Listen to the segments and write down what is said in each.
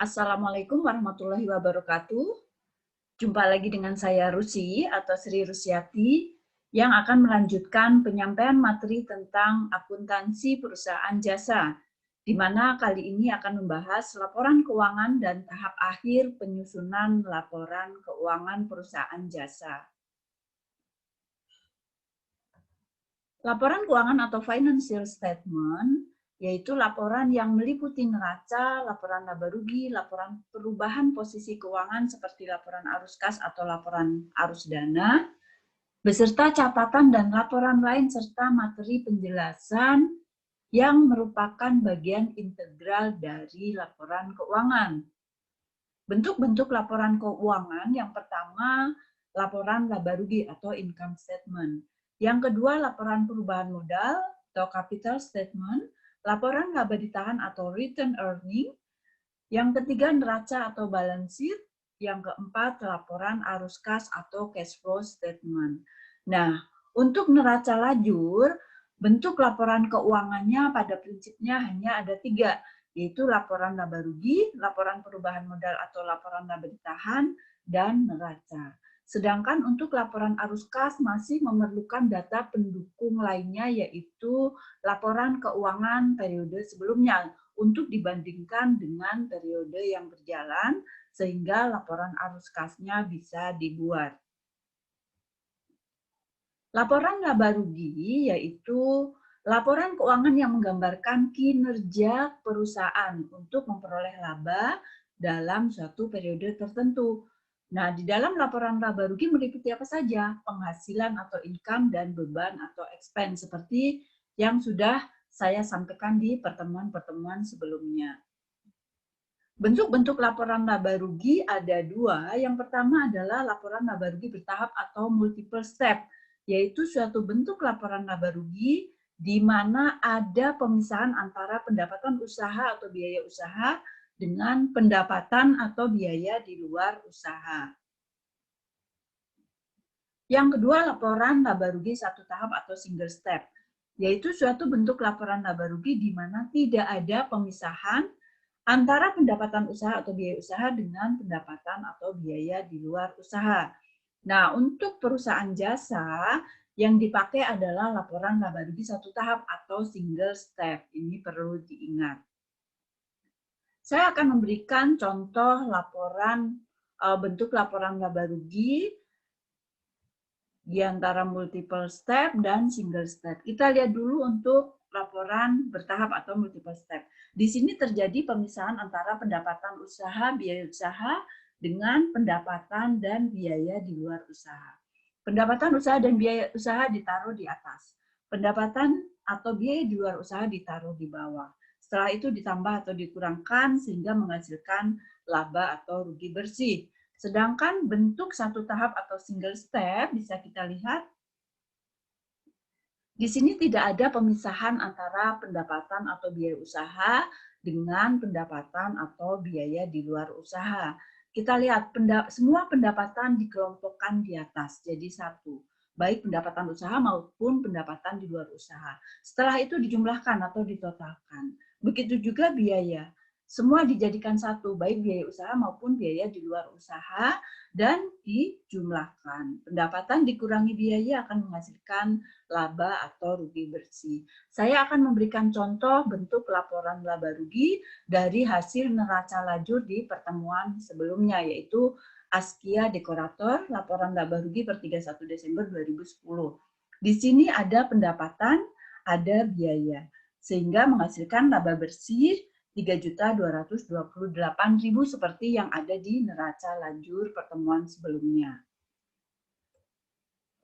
Assalamualaikum warahmatullahi wabarakatuh. Jumpa lagi dengan saya Rusi atau Sri Rusiati yang akan melanjutkan penyampaian materi tentang akuntansi perusahaan jasa, di mana kali ini akan membahas laporan keuangan dan tahap akhir penyusunan laporan keuangan perusahaan jasa. Laporan keuangan atau financial statement yaitu laporan yang meliputi neraca, laporan laba rugi, laporan perubahan posisi keuangan seperti laporan arus kas atau laporan arus dana, beserta catatan dan laporan lain serta materi penjelasan yang merupakan bagian integral dari laporan keuangan. Bentuk-bentuk laporan keuangan yang pertama, laporan laba rugi atau income statement. Yang kedua, laporan perubahan modal atau capital statement, laporan laba ditahan atau return earning. Yang ketiga, neraca atau balance sheet. Yang keempat, laporan arus kas atau cash flow statement. Nah, untuk neraca lajur, bentuk laporan keuangannya pada prinsipnya hanya ada 3, yaitu laporan laba rugi, laporan perubahan modal atau laporan laba ditahan, dan neraca. Sedangkan untuk laporan arus kas masih memerlukan data pendukung lainnya, yaitu laporan keuangan periode sebelumnya untuk dibandingkan dengan periode yang berjalan, sehingga laporan arus kasnya bisa dibuat. Laporan laba rugi yaitu laporan keuangan yang menggambarkan kinerja perusahaan untuk memperoleh laba dalam suatu periode tertentu. Nah, di dalam laporan laba rugi meliputi apa saja? Penghasilan atau income dan beban atau expense seperti yang sudah saya sampaikan di pertemuan-pertemuan sebelumnya. Bentuk-bentuk laporan laba rugi ada 2. Yang pertama adalah laporan laba rugi bertahap atau multiple step, yaitu suatu bentuk laporan laba rugi di mana ada pemisahan antara pendapatan usaha atau biaya usaha dengan pendapatan atau biaya di luar usaha. Yang kedua, laporan laba rugi satu tahap atau single step, yaitu suatu bentuk laporan laba rugi di mana tidak ada pemisahan antara pendapatan usaha atau biaya usaha dengan pendapatan atau biaya di luar usaha. Nah, untuk perusahaan jasa yang dipakai adalah laporan laba rugi satu tahap atau single step. Ini perlu diingat. Saya akan memberikan contoh laporan bentuk laporan laba rugi di antara multiple step dan single step. Kita lihat dulu untuk laporan bertahap atau multiple step. Di sini terjadi pemisahan antara pendapatan usaha, biaya usaha, dengan pendapatan dan biaya di luar usaha. Pendapatan usaha dan biaya usaha ditaruh di atas. Pendapatan atau biaya di luar usaha ditaruh di bawah. Setelah itu ditambah atau dikurangkan sehingga menghasilkan laba atau rugi bersih. Sedangkan bentuk satu tahap atau single step bisa kita lihat di sini tidak ada pemisahan antara pendapatan atau biaya usaha dengan pendapatan atau biaya di luar usaha. Kita lihat semua pendapatan dikelompokkan di atas jadi satu, baik pendapatan usaha maupun pendapatan di luar usaha. Setelah itu dijumlahkan atau ditotalkan. Begitu juga biaya. Semua dijadikan satu, baik biaya usaha maupun biaya di luar usaha, dan dijumlahkan. Pendapatan dikurangi biaya akan menghasilkan laba atau rugi bersih. Saya akan memberikan contoh bentuk laporan laba rugi dari hasil neraca lajur di pertemuan sebelumnya, yaitu Askia Dekorator, laporan laba rugi per 31 Desember 2010. Di sini ada pendapatan, ada biaya, sehingga menghasilkan laba bersih 3.228.000 seperti yang ada di neraca lajur pertemuan sebelumnya.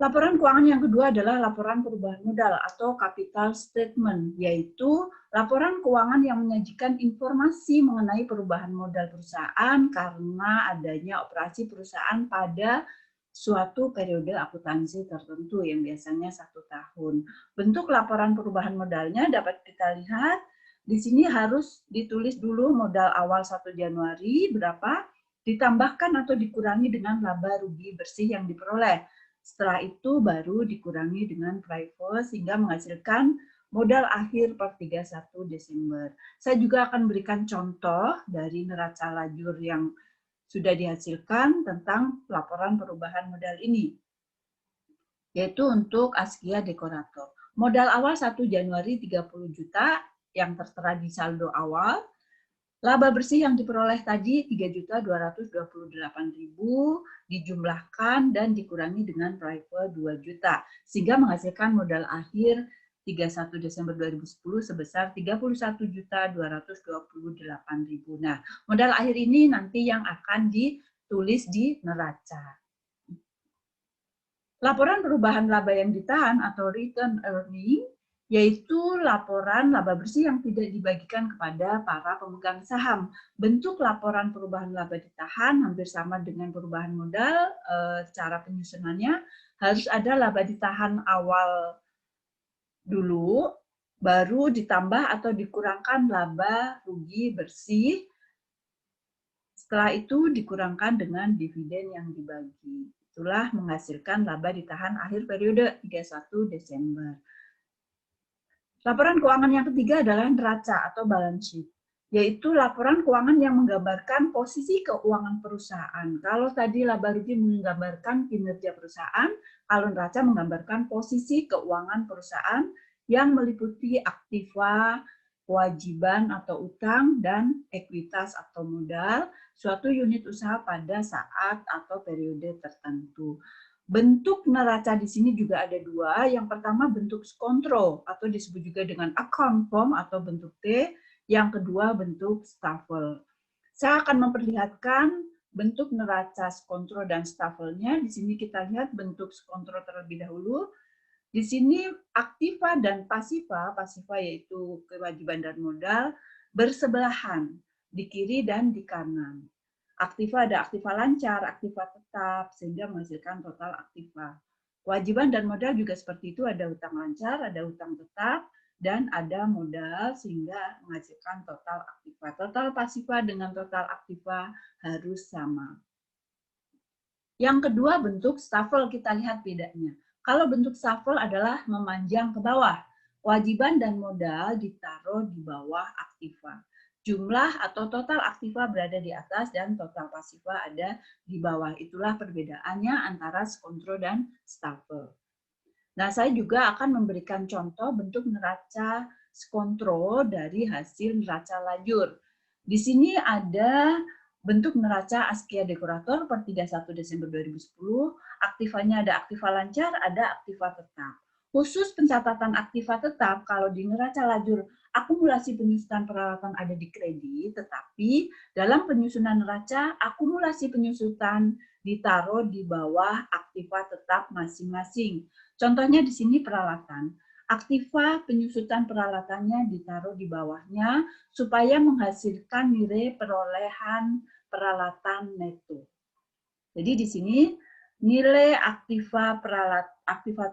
Laporan keuangan yang kedua adalah laporan perubahan modal atau capital statement, yaitu laporan keuangan yang menyajikan informasi mengenai perubahan modal perusahaan karena adanya operasi perusahaan pada suatu periode akuntansi tertentu yang biasanya 1 tahun. Bentuk laporan perubahan modalnya dapat kita lihat. Di sini harus ditulis dulu modal awal 1 Januari berapa, ditambahkan atau dikurangi dengan laba rugi bersih yang diperoleh. Setelah itu baru dikurangi dengan private sehingga menghasilkan modal akhir per 31 Desember. Saya juga akan berikan contoh dari neraca lajur yang sudah dihasilkan tentang laporan perubahan modal ini, yaitu untuk Askia Dekorator. Modal awal 1 Januari 30 juta yang tertera di saldo awal. Laba bersih yang diperoleh tadi 3.228.000 dijumlahkan dan dikurangi dengan private 2 juta sehingga menghasilkan modal akhir 31 Desember 2010 sebesar 31.228.000. Nah, modal akhir ini nanti yang akan ditulis di neraca. Laporan perubahan laba yang ditahan atau return earning yaitu laporan laba bersih yang tidak dibagikan kepada para pemegang saham. Bentuk laporan perubahan laba ditahan hampir sama dengan perubahan modal, cara penyusunannya harus ada laba ditahan awal dulu, baru ditambah atau dikurangkan laba rugi bersih, setelah itu dikurangkan dengan dividen yang dibagi. Itulah menghasilkan laba ditahan akhir periode 31 Desember. Laporan keuangan yang ketiga adalah neraca atau balance sheet, yaitu laporan keuangan yang menggambarkan posisi keuangan perusahaan. Kalau tadi laba rugi menggambarkan kinerja perusahaan, kalau neraca menggambarkan posisi keuangan perusahaan yang meliputi aktiva, kewajiban atau utang, dan ekuitas atau modal suatu unit usaha pada saat atau periode tertentu. Bentuk neraca di sini juga ada dua. Yang pertama bentuk skontro atau disebut juga dengan account form atau bentuk T. Yang kedua bentuk staffel. Saya akan memperlihatkan bentuk neraca skontro dan staffelnya. Di sini kita lihat bentuk skontro terlebih dahulu. Di sini aktiva dan pasiva yaitu kewajiban dan modal, bersebelahan di kiri dan di kanan. Aktiva ada aktiva lancar, aktiva tetap, sehingga menghasilkan total aktiva. Kewajiban dan modal juga seperti itu, ada hutang lancar, ada hutang tetap, dan ada modal sehingga menghasilkan total aktiva. Total pasiva dengan total aktiva harus sama. Yang kedua bentuk staffel, kita lihat bedanya. Kalau bentuk staffel adalah memanjang ke bawah, kewajiban dan modal ditaruh di bawah aktiva. Jumlah atau total aktiva berada di atas dan total pasiva ada di bawah. Itulah perbedaannya antara skontro dan staffel. Nah, saya juga akan memberikan contoh bentuk neraca skontro dari hasil neraca lajur. Di sini ada bentuk neraca Askia Dekorator per 31 Desember 2010. Aktivanya ada aktiva lancar, ada aktiva tetap. Khusus pencatatan aktiva tetap, kalau di neraca lajur akumulasi penyusutan peralatan ada di kredit, tetapi dalam penyusunan neraca, akumulasi penyusutan ditaruh di bawah aktiva tetap masing-masing. Contohnya di sini peralatan. Aktiva penyusutan peralatannya ditaruh di bawahnya supaya menghasilkan nilai perolehan peralatan neto. Jadi di sini nilai aktiva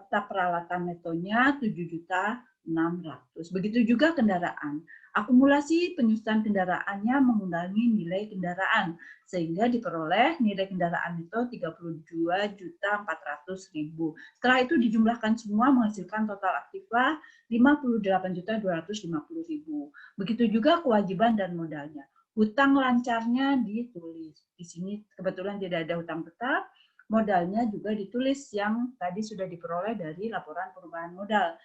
tetap peralatan netonya 7.600.000. Begitu juga kendaraan. Akumulasi penyusutan kendaraannya mengurangi nilai kendaraan sehingga diperoleh nilai kendaraan neto 32.400.000. Setelah itu dijumlahkan semua menghasilkan total aktiva 58.250.000. Begitu juga kewajiban dan modalnya. Hutang lancarnya ditulis. Di sini kebetulan tidak ada hutang tetap, modalnya juga ditulis yang tadi sudah diperoleh dari laporan perubahan modal.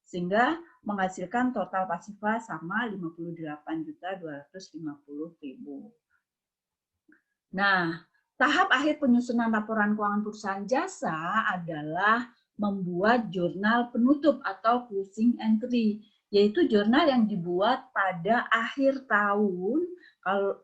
Sehingga menghasilkan total pasiva sama 58.250.000. Nah, tahap akhir penyusunan laporan keuangan perusahaan jasa adalah membuat jurnal penutup atau closing entry, yaitu jurnal yang dibuat pada akhir tahun kalau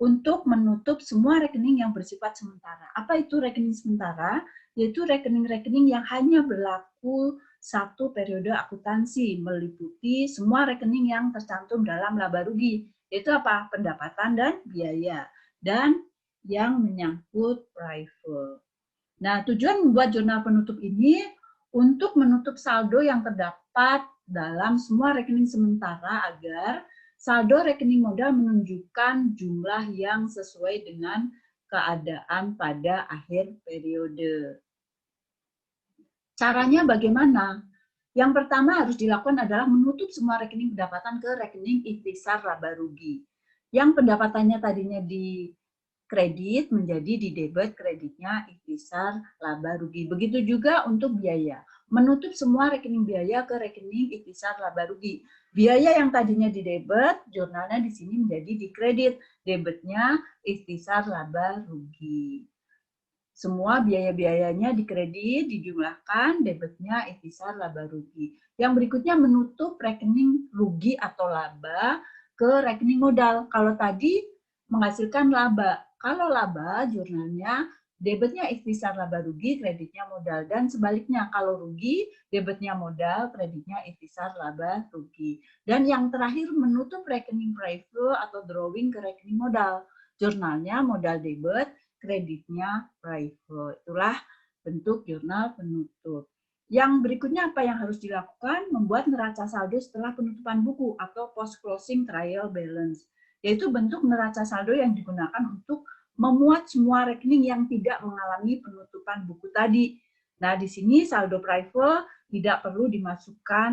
untuk menutup semua rekening yang bersifat sementara. Apa itu rekening sementara? Yaitu rekening-rekening yang hanya berlaku satu periode akuntansi, meliputi semua rekening yang tercantum dalam laba rugi, yaitu apa? Pendapatan dan biaya, dan yang menyangkut private. Nah, tujuan membuat jurnal penutup ini untuk menutup saldo yang terdapat dalam semua rekening sementara agar saldo rekening modal menunjukkan jumlah yang sesuai dengan keadaan pada akhir periode. Caranya bagaimana? Yang pertama harus dilakukan adalah menutup semua rekening pendapatan ke rekening ikhtisar laba rugi. Yang pendapatannya tadinya di kredit menjadi di debit, kreditnya ikhtisar laba rugi. Begitu juga untuk biaya. Menutup semua rekening biaya ke rekening ikhtisar laba rugi. Biaya yang tadinya di debit, jurnalnya di sini menjadi di kredit. Debitnya ikhtisar laba rugi. Semua biaya-biayanya di kredit, dijumlahkan, debitnya ikhtisar laba rugi. Yang berikutnya menutup rekening rugi atau laba ke rekening modal. Kalau tadi menghasilkan laba. Kalau laba, jurnalnya debitnya ikhtisar laba rugi, kreditnya modal. Dan sebaliknya, kalau rugi, debitnya modal, kreditnya ikhtisar laba rugi. Dan yang terakhir, menutup rekening private atau drawing ke rekening modal. Jurnalnya modal debit, kreditnya private. Itulah bentuk jurnal penutup. Yang berikutnya apa yang harus dilakukan? Membuat neraca saldo setelah penutupan buku atau post closing trial balance. Yaitu bentuk neraca saldo yang digunakan untuk memuat semua rekening yang tidak mengalami penutupan buku tadi. Nah, di sini saldo private tidak perlu dimasukkan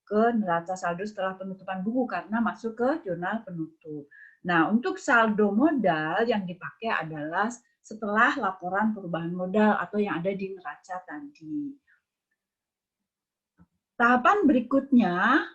ke neraca saldo setelah penutupan buku karena masuk ke jurnal penutup. Nah, untuk saldo modal yang dipakai adalah setelah laporan perubahan modal atau yang ada di neraca tadi. Tahapan berikutnya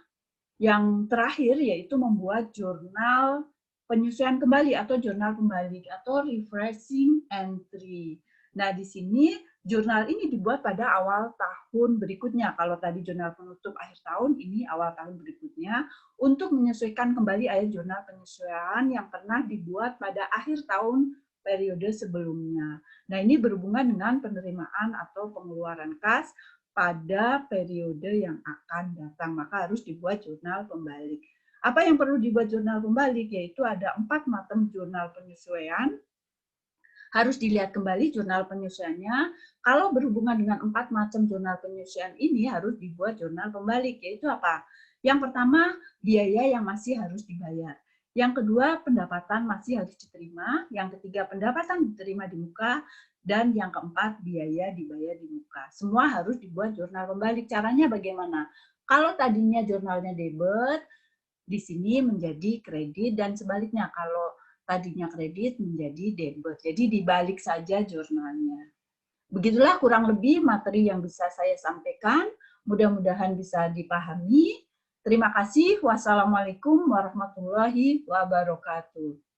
yang terakhir yaitu membuat jurnal penyesuaian kembali atau jurnal kembali atau refreshing entry. Nah, di sini jurnal ini dibuat pada awal tahun berikutnya. Kalau tadi jurnal penutup akhir tahun, ini awal tahun berikutnya untuk menyesuaikan kembali ayat jurnal penyesuaian yang pernah dibuat pada akhir tahun periode sebelumnya. Nah, ini berhubungan dengan penerimaan atau pengeluaran kas pada periode yang akan datang. Maka harus dibuat jurnal pembalik. Apa yang perlu dibuat jurnal pembalik? Yaitu ada 4 macam jurnal penyesuaian. Harus dilihat kembali jurnal penyesuaiannya. Kalau berhubungan dengan 4 macam jurnal penyesuaian ini harus dibuat jurnal pembalik. Yaitu apa? Yang pertama, biaya yang masih harus dibayar. Yang kedua, pendapatan masih harus diterima. Yang ketiga, pendapatan diterima di muka. Dan yang keempat, biaya dibayar di muka. Semua harus dibuat jurnal pembalik. Caranya bagaimana? Kalau tadinya jurnalnya debit, di sini menjadi kredit, dan sebaliknya kalau tadinya kredit menjadi debit. Jadi dibalik saja jurnalnya. Begitulah kurang lebih materi yang bisa saya sampaikan. Mudah-mudahan bisa dipahami. Terima kasih. Wassalamualaikum warahmatullahi wabarakatuh.